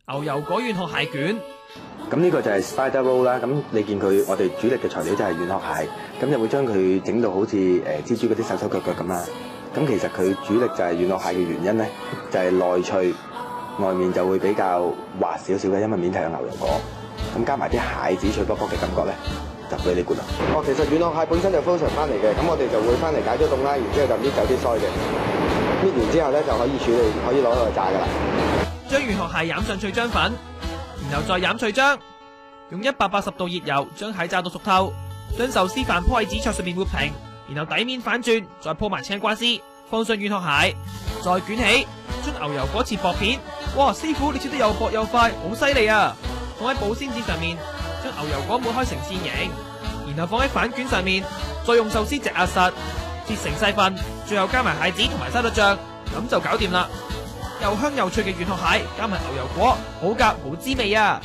牛油果軟殼蟹卷。咁呢個就係 spider roll 啦。咁你見佢我哋主力嘅材料就係軟殼蟹，咁就會將佢整到好似蜘蛛嗰啲手手腳腳咁啦。咁其實佢主力就係軟殼蟹嘅原因咧，就係內脆，外面就會比較滑少少嘅，因為面頭有牛油果。咁加埋啲蟹子脆卜卜嘅感覺咧，就俾你估啦。其實軟殼蟹本身就 frozen 翻嚟嘅，咁我哋就會翻嚟解咗凍啦，然之後就搣走啲腮嘅，搣完之後咧就可以處理，可以攞去炸噶啦。將軟殼蟹染上脆漿粉，然後再染脆漿，用180度熱油將蟹炸到熟透，將壽司飯鋪喺紙桌上面抹平，然後底面反轉，再鋪埋青瓜絲，放上軟殼蟹，再捲起，將牛油果切薄片。哇，師傅你切得又薄又快，好犀利啊！放喺保鮮紙上面，將牛油果抹開成線形，然後放喺反卷上面，再用壽司席壓實，切成細份，最後加埋蟹子同埋沙律醬，咁就搞掂啦！又香又脆嘅軟殼蟹，加埋牛油果，好夾好滋味啊！